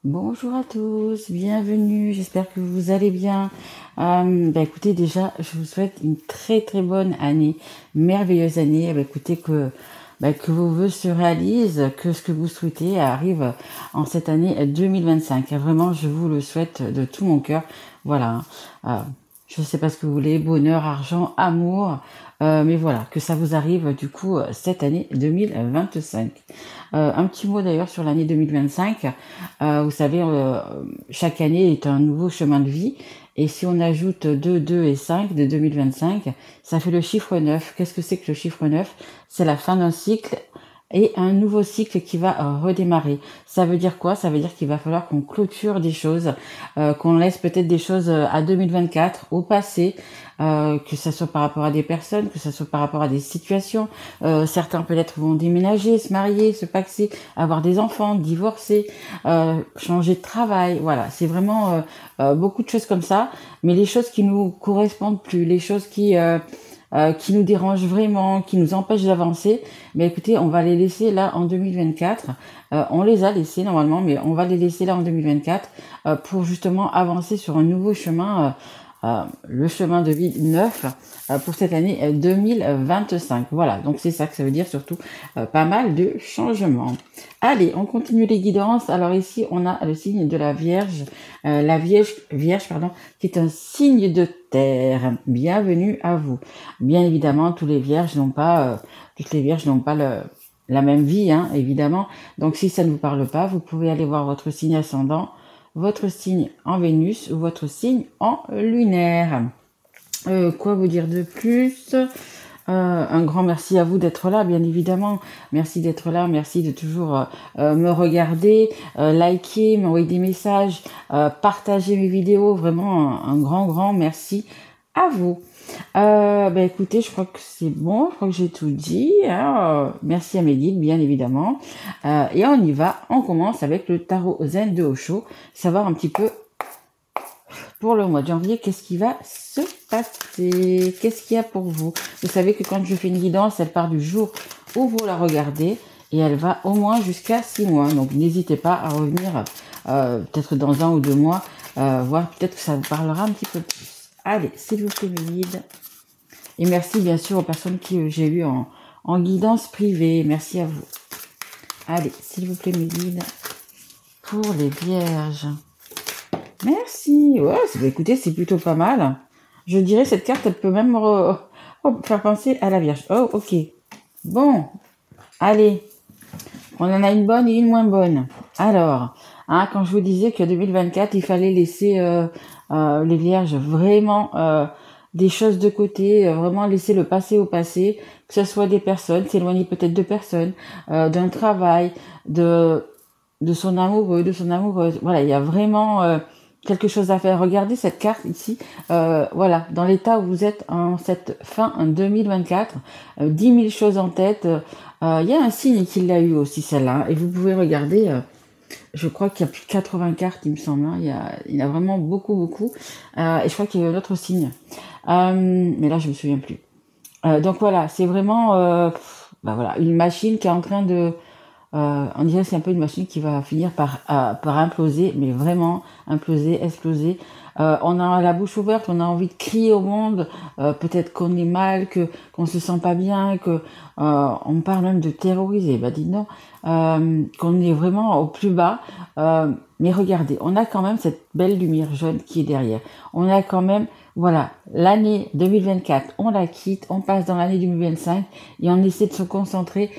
Bonjour à tous, bienvenue, j'espère que vous allez bien. Écoutez, déjà, je vous souhaite une très très bonne année, merveilleuse année. Écoutez, que vos vœux se réalisent, que ce que vous souhaitez arrive en cette année 2025. Vraiment, je vous le souhaite de tout mon cœur. Voilà. Euh, je ne sais pas ce que vous voulez, bonheur, argent, amour, mais voilà, que ça vous arrive du coup cette année 2025. Un petit mot d'ailleurs sur l'année 2025. Vous savez, chaque année est un nouveau chemin de vie. Et si on ajoute 2, 2 et 5 de 2025, ça fait le chiffre 9. Qu'est-ce que c'est que le chiffre 9? C'est la fin d'un cycle et un nouveau cycle qui va redémarrer. Ça veut dire quoi? Ça veut dire qu'il va falloir qu'on clôture des choses, qu'on laisse peut-être des choses à 2024, au passé, que ça soit par rapport à des personnes, que ça soit par rapport à des situations. Certains peut-être vont déménager, se marier, se paxer, avoir des enfants, divorcer, changer de travail. Voilà, c'est vraiment beaucoup de choses comme ça. Mais les choses qui nous correspondent plus, les choses qui nous dérangent vraiment, qui nous empêchent d'avancer, mais écoutez, on va les laisser là en 2024. On les a laissés normalement, mais on va les laisser là en 2024 pour justement avancer sur un nouveau chemin, le chemin de vie neuf pour cette année 2025. Voilà, donc c'est ça que ça veut dire, surtout pas mal de changements. Allez, on continue les guidances. Alors ici, on a le signe de la Vierge, pardon, qui est un signe de terre. Bienvenue à vous. Bien évidemment, toutes les vierges n'ont pas la même vie, hein, évidemment. Donc si ça ne vous parle pas, vous pouvez aller voir votre signe ascendant, votre signe en Vénus ou votre signe en lunaire. Quoi vous dire de plus? Un grand merci à vous d'être là, bien évidemment. Merci d'être là, merci de toujours me regarder, liker, m'envoyer des messages, partager mes vidéos. Vraiment, un grand, grand merci à vous. Écoutez, je crois que c'est bon, je crois que j'ai tout dit, hein. Merci à mes guides, bien évidemment. Et on y va, on commence avec le tarot Zen de Osho, savoir un petit peu pour le mois de janvier, qu'est-ce qui va se passer? Qu'est-ce qu'il y a pour vous? Vous savez que quand je fais une guidance, elle part du jour où vous la regardez et elle va au moins jusqu'à 6 mois. Donc n'hésitez pas à revenir peut-être dans 1 ou 2 mois, voir peut-être que ça vous parlera un petit peu plus. Allez, s'il vous plaît, mes guides. Et merci bien sûr aux personnes qui j'ai eues en guidance privée. Merci à vous. Allez, s'il vous plaît, mes guides, pour les vierges. Merci. Ouais, écoutez, c'est plutôt pas mal. Je dirais cette carte, elle peut même faire penser à la Vierge. Oh, ok. Bon, allez. On en a une bonne et une moins bonne. Alors, hein, quand je vous disais que 2024, il fallait laisser les Vierges vraiment des choses de côté, vraiment laisser le passé au passé, que ce soit des personnes, s'éloigner peut-être de personnes, d'un travail, de son amoureux, de son amoureuse. Voilà, il y a vraiment quelque chose à faire. Regardez cette carte ici. Voilà, dans l'état où vous êtes en cette fin 2024, 10 000 choses en tête. Il y a un signe qui l'a eu aussi, celle-là. Et vous pouvez regarder, je crois qu'il y a plus de 80 cartes, il me semble. Hein. Il y en a vraiment beaucoup, beaucoup. Et je crois qu'il y a un autre signe. Mais là, je me souviens plus. Donc voilà, c'est vraiment voilà, une machine qui est en train de on dirait que c'est un peu une machine qui va finir par imploser, mais vraiment imploser, exploser. On a la bouche ouverte, on a envie de crier au monde, peut-être qu'on est mal, qu'on se sent pas bien, que on parle même de terroriser. Bah dis non, qu'on est vraiment au plus bas. Mais regardez, on a quand même cette belle lumière jaune qui est derrière. On a quand même, voilà, l'année 2024, on la quitte, on passe dans l'année 2025 et on essaie de se concentrer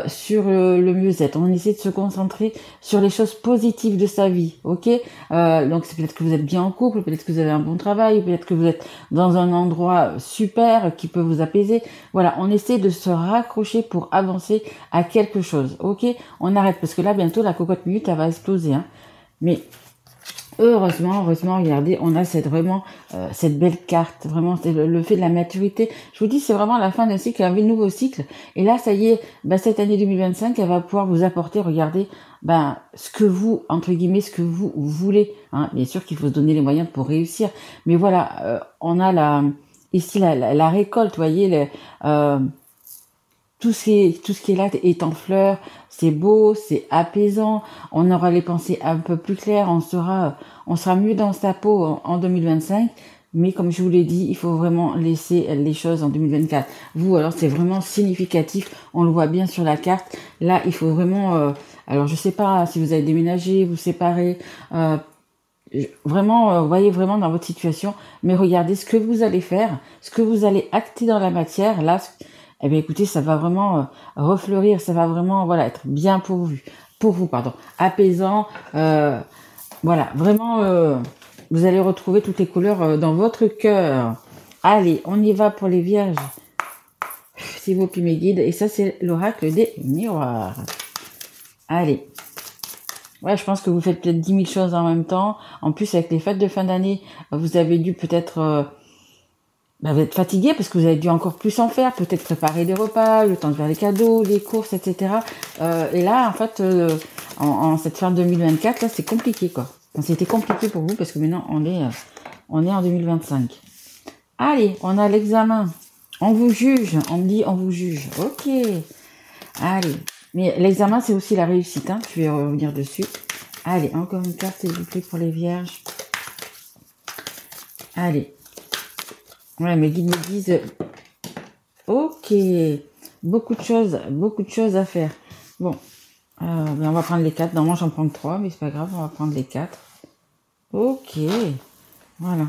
sur le mieux-être. On essaie de se concentrer sur les choses positives de sa vie, ok? Donc c'est peut-être que vous êtes bien en couple, peut-être que vous avez un bon travail, peut-être que vous êtes dans un endroit super qui peut vous apaiser. Voilà, on essaie de se raccrocher pour avancer à quelque chose, ok? On arrête parce que là bientôt la cocotte minute elle va exploser, hein. Mais heureusement, regardez, on a cette belle carte, vraiment, c'est le fait de la maturité. Je vous dis, c'est vraiment la fin d'un cycle, un nouveau cycle. Et là, ça y est, cette année 2025, elle va pouvoir vous apporter, regardez, ce que vous, entre guillemets, ce que vous voulez. Hein. Bien sûr qu'il faut se donner les moyens pour réussir. Mais voilà, on a ici la récolte, vous voyez, tout ce qui est là est en fleurs, c'est beau, c'est apaisant, on aura les pensées un peu plus claires, on sera mieux dans sa peau en 2025. Mais comme je vous l'ai dit, il faut vraiment laisser les choses en 2024. Vous, alors c'est vraiment significatif, on le voit bien sur la carte. Là, il faut vraiment... alors je sais pas si vous avez déménagé, vous séparez, vraiment, voyez vraiment dans votre situation, mais regardez ce que vous allez faire, ce que vous allez acter dans la matière. Là, eh bien écoutez, ça va vraiment refleurir, ça va vraiment voilà être bien pour vous, pardon, apaisant. Voilà, vraiment, vous allez retrouver toutes les couleurs dans votre cœur. Allez, on y va pour les vierges. C'est vous qui me guide. Et ça, c'est l'oracle des miroirs. Allez. Ouais, je pense que vous faites peut-être 10 000 choses en même temps. En plus, avec les fêtes de fin d'année, vous avez dû peut-être vous être fatigué parce que vous avez dû encore plus en faire. Peut-être préparer des repas, le temps de faire les cadeaux, les courses, etc. Et là, en fait, en cette fin 2024, là, c'est compliqué, quoi. Enfin, c'était compliqué pour vous parce que maintenant, on est en 2025. Allez, on a l'examen. On vous juge. On me dit, on vous juge. Ok. Allez. Mais l'examen, c'est aussi la réussite. Hein. Je vais revenir dessus. Allez, encore une carte, s'il vous plaît, pour les vierges. Allez. Ouais, mes guides me disent... Ok. Beaucoup de choses à faire. Bon. On va prendre les 4. Normalement, j'en prends que 3, mais c'est pas grave, on va prendre les 4. Ok. Voilà.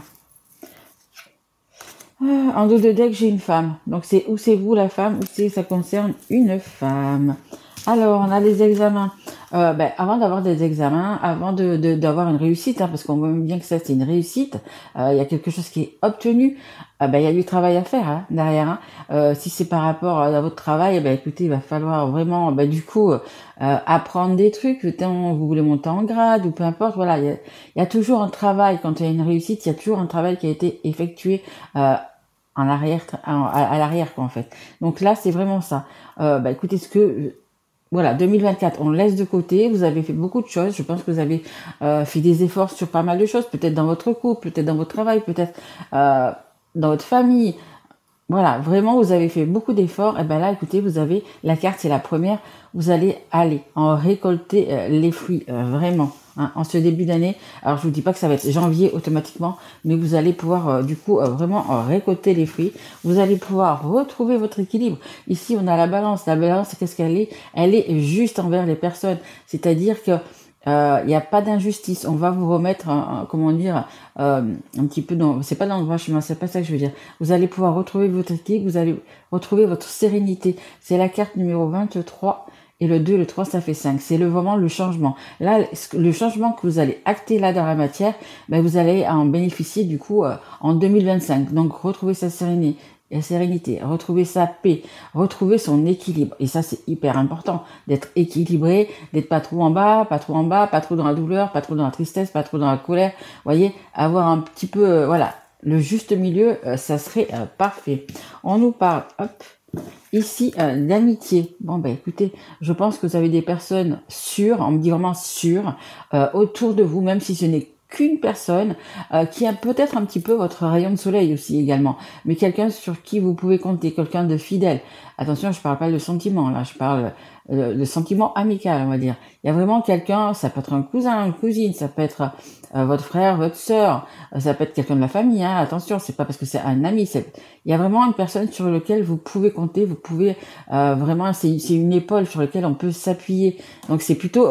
En dos de deck, j'ai une femme. Donc, c'est vous la femme, ou ça concerne une femme. Alors, on a les examens. Avant d'avoir des examens, avant d'avoir une réussite, hein, parce qu'on voit bien que ça, c'est une réussite, il y a quelque chose qui est obtenu, il y a du travail à faire hein, derrière. Hein. Si c'est par rapport à votre travail, écoutez, il va falloir vraiment, apprendre des trucs, tant vous voulez monter en grade, ou peu importe, voilà, il y a toujours un travail, quand il y a une réussite, il y a toujours un travail qui a été effectué en arrière, à l'arrière, quoi, en fait. Donc là, c'est vraiment ça. Écoutez, voilà, 2024, on le laisse de côté. Vous avez fait beaucoup de choses. Je pense que vous avez fait des efforts sur pas mal de choses. Peut-être dans votre couple, peut-être dans votre travail, peut-être dans votre famille. Voilà, vraiment, vous avez fait beaucoup d'efforts. Et là, écoutez, vous avez la carte, c'est la première. Vous allez aller en récolter les fruits, vraiment. Hein, en ce début d'année, alors je vous dis pas que ça va être janvier automatiquement, mais vous allez pouvoir vraiment récolter les fruits. Vous allez pouvoir retrouver votre équilibre. Ici, on a la balance. La balance, qu'est-ce qu'elle est? Elle est juste envers les personnes. C'est-à-dire que il n'y a pas d'injustice. On va vous remettre, un petit peu dans... C'est pas dans le droit chemin, c'est pas ça que je veux dire. Vous allez pouvoir retrouver votre équilibre, vous allez retrouver votre sérénité. C'est la carte numéro 23. Et le 2, le 3, ça fait 5. C'est vraiment le changement. Là, le changement que vous allez acter là dans la matière, vous allez en bénéficier du coup en 2025. Donc, retrouver sa sérénité, retrouver sa paix, retrouver son équilibre. Et ça, c'est hyper important d'être équilibré, d'être pas trop en bas, pas trop dans la douleur, pas trop dans la tristesse, pas trop dans la colère. Vous voyez, avoir un petit peu, le juste milieu, ça serait parfait. On nous parle, ici, d'amitié. Bon, écoutez, je pense que vous avez des personnes sûres, on me dit vraiment sûres, autour de vous, même si ce n'est qu'une personne qui a peut-être un petit peu votre rayon de soleil aussi également, mais quelqu'un sur qui vous pouvez compter, quelqu'un de fidèle. Attention, je parle pas de sentiment, là, je parle de sentiment amical, on va dire. Il y a vraiment quelqu'un, ça peut être un cousin, une cousine, ça peut être votre frère, votre sœur, ça peut être quelqu'un de la famille, hein. Attention, c'est pas parce que c'est un ami, il y a vraiment une personne sur laquelle vous pouvez compter, vous pouvez vraiment, c'est une épaule sur laquelle on peut s'appuyer. Donc c'est plutôt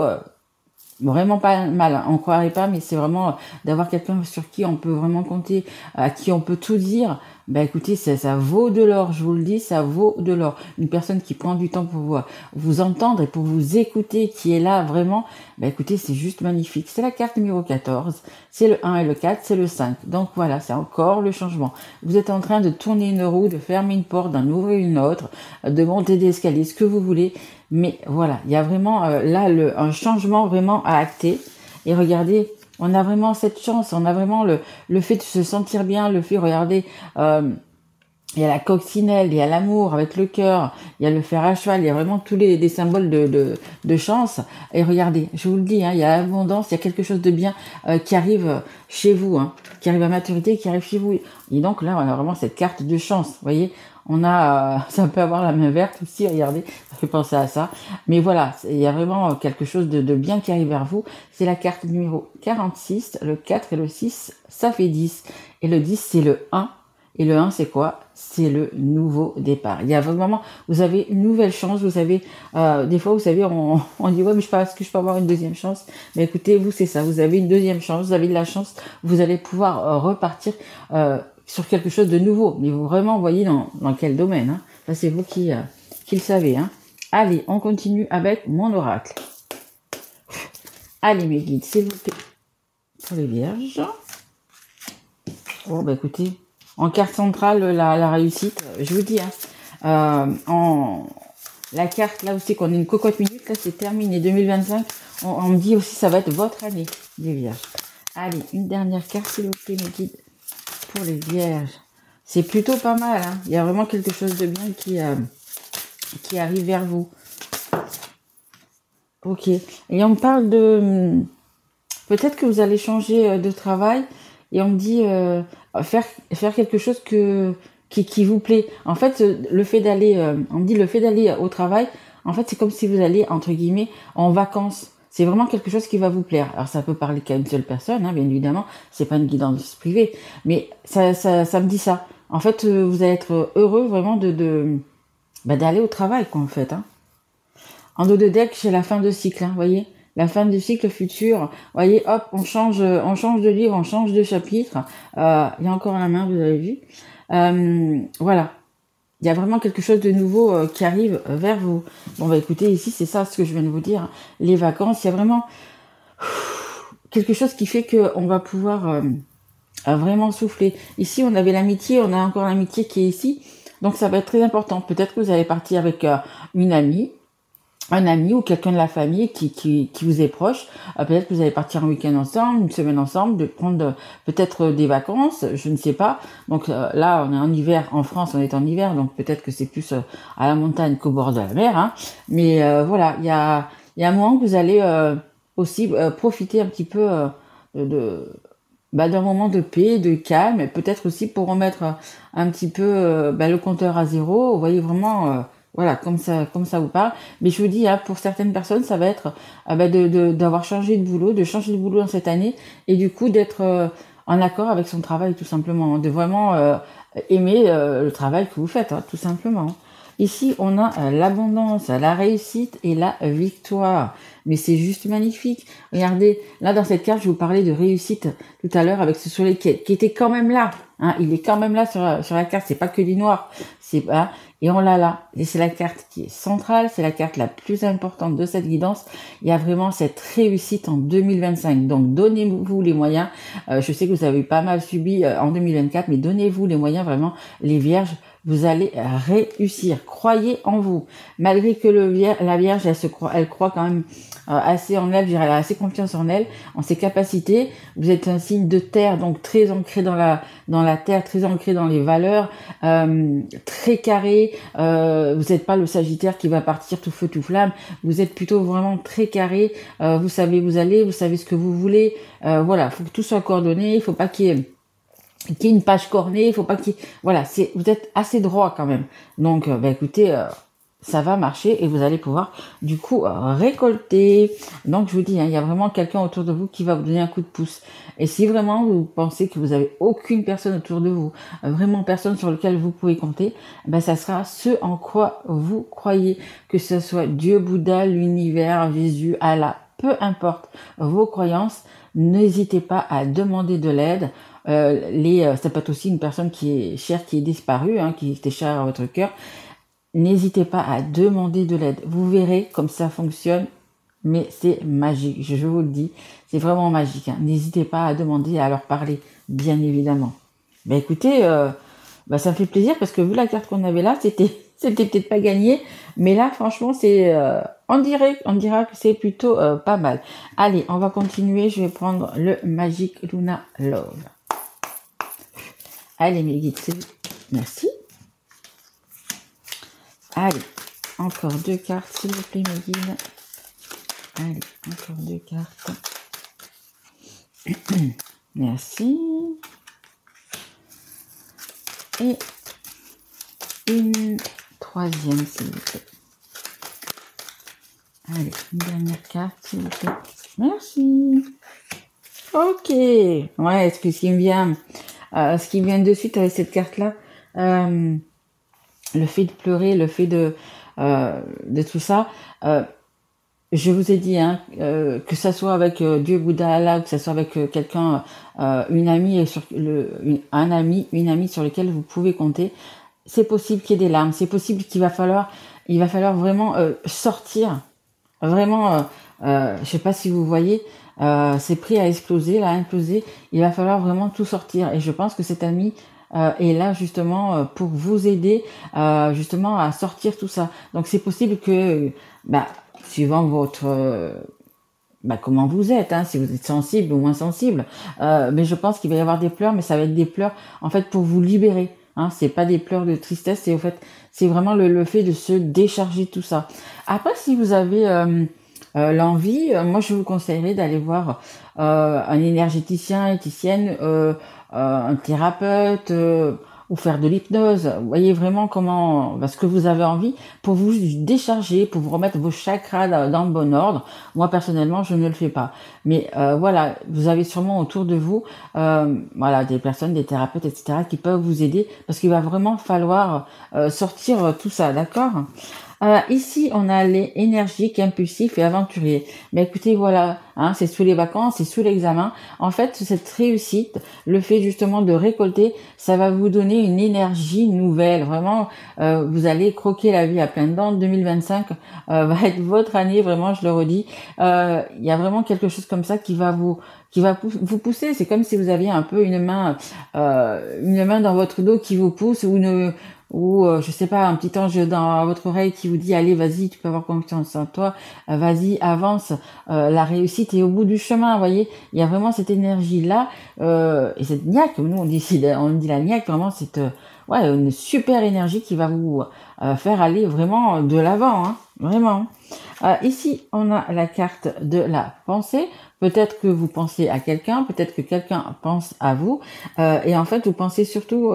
vraiment pas mal, on croirait pas, mais c'est vraiment d'avoir quelqu'un sur qui on peut vraiment compter, à qui on peut tout dire. Écoutez, ça vaut de l'or, je vous le dis, ça vaut de l'or. Une personne qui prend du temps pour vous entendre et pour vous écouter, qui est là vraiment, écoutez, c'est juste magnifique. C'est la carte numéro 14, c'est le 1 et le 4, c'est le 5. Donc voilà, c'est encore le changement. Vous êtes en train de tourner une roue, de fermer une porte, d'en ouvrir une autre, de monter des escaliers, ce que vous voulez. Mais voilà, il y a vraiment un changement vraiment à acter. Et regardez, on a vraiment cette chance, on a vraiment le fait de se sentir bien, le fait, regardez, il y a la coccinelle, il y a l'amour avec le cœur, il y a le fer à cheval, il y a vraiment tous des symboles de chance. Et regardez, je vous le dis, hein, il y a l'abondance, il y a quelque chose de bien qui arrive chez vous, hein, qui arrive à maturité, qui arrive chez vous. Et donc là, on a vraiment cette carte de chance, vous voyez. On a, ça peut avoir la main verte aussi, regardez, ça fait penser à ça. Mais voilà, il y a vraiment quelque chose de bien qui arrive vers vous. C'est la carte numéro 46, le 4 et le 6, ça fait 10. Et le 10, c'est le 1. Et le 1, c'est quoi? C'est le nouveau départ. Il y a vraiment, vous avez une nouvelle chance. Vous avez, des fois, vous savez, on dit, ouais, mais est-ce que je peux avoir une deuxième chance? Mais écoutez, vous, c'est ça. Vous avez une deuxième chance. Vous avez de la chance. Vous allez pouvoir repartir sur quelque chose de nouveau. Mais vous vraiment voyez dans quel domaine. Hein. Ça, c'est vous qui le savez. Hein. Allez, on continue avec mon oracle. Allez, mes guides, s'il vous plaît. Pour les vierges. Bon, bah écoutez. En carte centrale, la réussite, je vous dis, hein, la carte, là aussi, qu'on est une cocotte minute, là, c'est terminé. 2025, on me dit aussi, ça va être votre année, les vierges. Allez, une dernière carte, s'il vous plaît, mes guides, pour les vierges. C'est plutôt pas mal, hein. Il y a vraiment quelque chose de bien qui arrive vers vous. Ok. Et on me parle de... Peut-être que vous allez changer de travail, et on me dit... faire quelque chose qui vous plaît. En fait, le fait d'aller, on me dit le fait d'aller au travail, en fait, c'est comme si vous alliez, entre guillemets, en vacances. C'est vraiment quelque chose qui va vous plaire. Alors, ça peut parler qu'à une seule personne, hein, bien évidemment. C'est pas une guidance privée. Mais ça me dit ça. En fait, vous allez être heureux vraiment d'aller au travail, quoi, en fait. Hein. En dos de deck, j'ai la fin de cycle, hein, voyez. La fin du cycle futur, voyez, hop, on change de livre, on change de chapitre. Il y a encore la main, vous avez vu. Voilà, il y a vraiment quelque chose de nouveau qui arrive vers vous. Bon, bah écoutez, ici, c'est ça ce que je viens de vous dire. Les vacances, il y a vraiment quelque chose qui fait qu'on va pouvoir vraiment souffler. Ici, on avait l'amitié, on a encore l'amitié qui est ici. Donc, ça va être très important. Peut-être que vous allez partir avec une amie, un ami ou quelqu'un de la famille qui vous est proche. Peut-être que vous allez partir un week-end ensemble, une semaine ensemble, de prendre peut-être des vacances, je ne sais pas. Donc là, on est en hiver, en France, on est en hiver, donc peut-être que c'est plus à la montagne qu'au bord de la mer. Hein. Mais voilà, il y a un moment que vous allez aussi profiter un petit peu d'un moment de paix, de calme, et peut-être aussi pour remettre un petit peu le compteur à zéro. Vous voyez vraiment... Voilà, comme ça vous parle. Mais je vous dis, hein, pour certaines personnes, ça va être d'avoir changé de boulot, de changer de boulot dans cette année, et du coup d'être en accord avec son travail, tout simplement, de vraiment aimer le travail que vous faites, hein, tout simplement. Ici, on a l'abondance, la réussite et la victoire. Mais c'est juste magnifique. Regardez, là dans cette carte, je vous parlais de réussite tout à l'heure avec ce soleil qui était quand même là. Hein, il est quand même là sur la carte. C'est pas que du noir. Hein, et on l'a là. Et c'est la carte qui est centrale. C'est la carte la plus importante de cette guidance. Il y a vraiment cette réussite en 2025. Donc donnez-vous les moyens. Je sais que vous avez pas mal subi en 2024, mais donnez-vous les moyens vraiment, les vierges. Vous allez réussir. Croyez en vous. Malgré que la Vierge, elle croit quand même assez en elle, je dirais, elle a assez confiance en elle, en ses capacités. Vous êtes un signe de terre, donc très ancré dans la terre, très ancré dans les valeurs, très carré. Vous n'êtes pas le Sagittaire qui va partir tout feu tout flamme. Vous êtes plutôt vraiment très carré. Vous savez où vous allez, vous savez ce que vous voulez. Voilà, faut que tout soit coordonné. Il faut pas qu'il y ait une page cornée, il faut pas voilà, vous êtes assez droit quand même. Donc écoutez, ça va marcher et vous allez pouvoir du coup récolter. Donc je vous dis, hein, il y a vraiment quelqu'un autour de vous qui va vous donner un coup de pouce. Et si vraiment vous pensez que vous avez aucune personne autour de vous, vraiment personne sur lequel vous pouvez compter, ça sera ce en quoi vous croyez, que ce soit Dieu, Bouddha, l'univers, Jésus, Allah, peu importe vos croyances, n'hésitez pas à demander de l'aide. Ça peut être aussi une personne qui est chère, qui est disparue, hein, qui était chère à votre cœur. N'hésitez pas à demander de l'aide. Vous verrez comme ça fonctionne, mais c'est magique, je vous le dis. C'est vraiment magique. Hein. N'hésitez pas à demander, à leur parler, bien évidemment. Écoutez, ça me fait plaisir parce que vu la carte qu'on avait là, c'était peut-être pas gagné, mais là, franchement, on dira que c'est plutôt pas mal. Allez, on va continuer. Je vais prendre le Magic Luna Love. Allez, mes guides, merci. Allez, encore 2 cartes, s'il vous plaît, mes guides. Allez, encore 2 cartes. Merci. Et une 3e, s'il vous plaît. Allez, une dernière carte, s'il vous plaît. Merci. Ok. Ouais, ce qui me vient de suite avec cette carte-là, le fait de pleurer, le fait de tout ça, je vous ai dit, hein, que ça soit avec Dieu, Bouddha, Allah, que ça soit avec quelqu'un, une amie, un ami, une amie sur lequel vous pouvez compter, c'est possible qu'il y ait des larmes, c'est possible il va falloir vraiment sortir, vraiment, je sais pas si vous voyez, c'est prêt à exploser, il va falloir vraiment tout sortir, et je pense que cet ami est là justement pour vous aider justement à sortir tout ça. Donc c'est possible que, suivant votre comment vous êtes, hein, si vous êtes sensible ou moins sensible, mais je pense qu'il va y avoir des pleurs, mais ça va être des pleurs en fait pour vous libérer. Hein, c'est pas des pleurs de tristesse, c'est vraiment le fait de se décharger de tout ça. Après, si vous avez l'envie, moi je vous conseillerais d'aller voir un énergéticien, un thérapeute, ou faire de l'hypnose. Vous voyez vraiment ce que vous avez envie pour vous décharger, pour vous remettre vos chakras dans le bon ordre. Moi personnellement, je ne le fais pas. Mais voilà, vous avez sûrement autour de vous des personnes, des thérapeutes, etc. qui peuvent vous aider parce qu'il va vraiment falloir sortir tout ça, d'accord ? Ici, on a les énergiques, impulsifs et aventuriers. Mais écoutez, voilà, hein, c'est sous les vacances, c'est sous l'examen. En fait, cette réussite, le fait justement de récolter, ça va vous donner une énergie nouvelle. Vraiment, vous allez croquer la vie à pleines dents. 2025 va être votre année, vraiment, je le redis. Il y a vraiment quelque chose comme ça qui va vous pousser. C'est comme si vous aviez un peu une main dans votre dos qui vous pousse ou je sais pas, un petit ange dans votre oreille qui vous dit allez, vas-y, tu peux avoir confiance en toi, vas-y, avance, la réussite est au bout du chemin, vous voyez, il y a vraiment cette énergie là et cette niaque, nous on dit la niaque, vraiment cette une super énergie qui va vous faire aller vraiment de l'avant, hein, vraiment. Ici on a la carte de la pensée. Peut-être que vous pensez à quelqu'un, peut-être que quelqu'un pense à vous, et en fait vous pensez surtout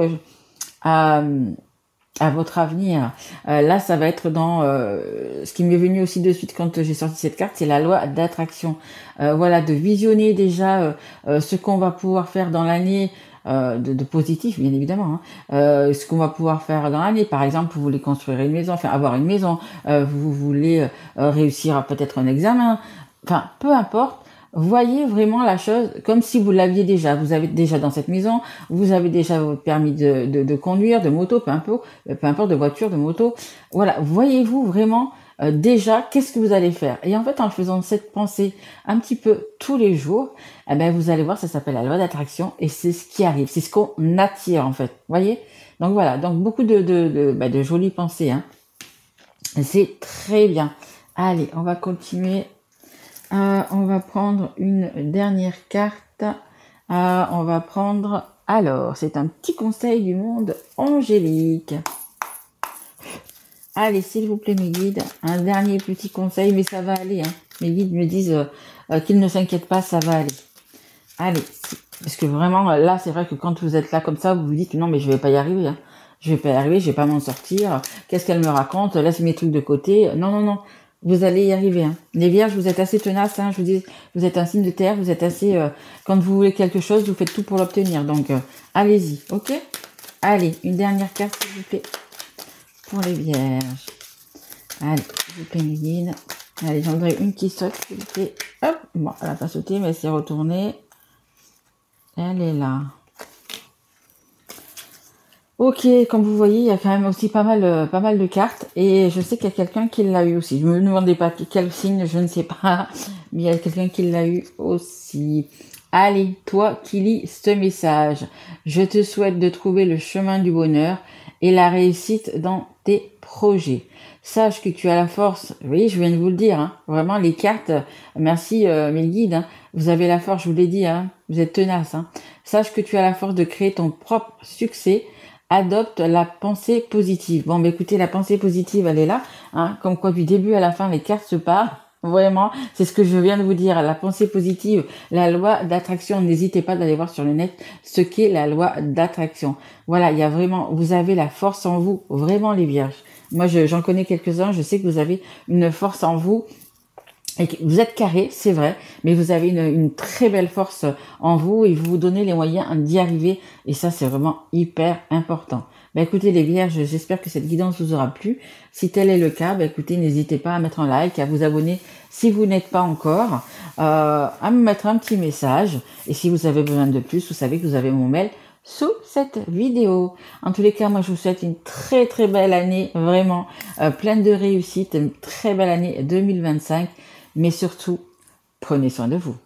à votre avenir. Là, ça va être dans ce qui m'est venu aussi de suite quand j'ai sorti cette carte, c'est la loi d'attraction. De visionner déjà ce qu'on va pouvoir faire dans l'année, de positif, bien évidemment. Hein. Ce qu'on va pouvoir faire dans l'année. Par exemple, vous voulez construire une maison, enfin avoir une maison, vous voulez réussir peut-être un examen. Enfin, peu importe. Voyez vraiment la chose comme si vous l'aviez déjà. Vous avez déjà dans cette maison, vous avez déjà votre permis de conduire, de moto, peu importe, de voiture, de moto. Voilà, voyez-vous vraiment déjà qu'est-ce que vous allez faire. Et en fait, en faisant cette pensée un petit peu tous les jours, vous allez voir, ça s'appelle la loi d'attraction et c'est ce qui arrive, c'est ce qu'on attire en fait. Voyez. Donc voilà, donc beaucoup de jolies pensées. Hein. C'est très bien. Allez, on va continuer. On va prendre une dernière carte. On va prendre... Alors, c'est un petit conseil du monde angélique. Allez, s'il vous plaît, mes guides, un dernier petit conseil, mais ça va aller. Hein. Mes guides me disent qu'ils ne s'inquiètent pas, ça va aller. Allez, parce que vraiment, là, c'est vrai que quand vous êtes là comme ça, vous vous dites non, mais je vais pas y arriver. Hein. Je vais pas y arriver, je vais pas m'en sortir. Qu'est-ce qu'elle me raconte? Laisse mes trucs de côté. Non. Vous allez y arriver. Hein. Les vierges, vous êtes assez tenaces. Hein, je vous dis, vous êtes un signe de terre. Vous êtes assez... quand vous voulez quelque chose, vous faites tout pour l'obtenir. Donc, allez-y. Ok. Allez, une dernière carte, s'il vous plaît. Pour les vierges. Allez, s'il vous plaît, mes guides. Allez, j'en voudrais une qui saute, s'il vous plaît. Hop. Bon, elle n'a pas sauté, mais elle s'est retournée. Elle est là. Ok, comme vous voyez, il y a quand même aussi pas mal de cartes et je sais qu'il y a quelqu'un qui l'a eu aussi. Je me demandais pas quel signe, je ne sais pas, mais il y a quelqu'un qui l'a eu aussi. Allez, toi qui lis ce message, je te souhaite de trouver le chemin du bonheur et la réussite dans tes projets. Sache que tu as la force, oui, je viens de vous le dire, hein, vraiment les cartes, merci mes guides, hein, vous avez la force, je vous l'ai dit, hein, vous êtes tenace. Hein. Sache que tu as la force de créer ton propre succès adopte la pensée positive. Bon, bah, écoutez, la pensée positive, elle est là, hein, comme quoi du début à la fin, les cartes se parlent. Vraiment, c'est ce que je viens de vous dire. La pensée positive, la loi d'attraction. N'hésitez pas d'aller voir sur le net ce qu'est la loi d'attraction. Voilà, il y a vraiment, vous avez la force en vous, vraiment les vierges. Moi, j'en connais quelques-uns, je sais que vous avez une force en vous. Et que vous êtes carré, c'est vrai, mais vous avez une très belle force en vous et vous vous donnez les moyens d'y arriver. Et ça, c'est vraiment hyper important. Bah, écoutez les vierges, j'espère que cette guidance vous aura plu. Si tel est le cas, bah, écoutez, n'hésitez pas à mettre un like, à vous abonner si vous n'êtes pas encore, à me mettre un petit message. Et si vous avez besoin de plus, vous savez que vous avez mon mail sous cette vidéo. En tous les cas, moi je vous souhaite une très très belle année, vraiment pleine de réussite, une très belle année 2025. Mais surtout, prenez soin de vous.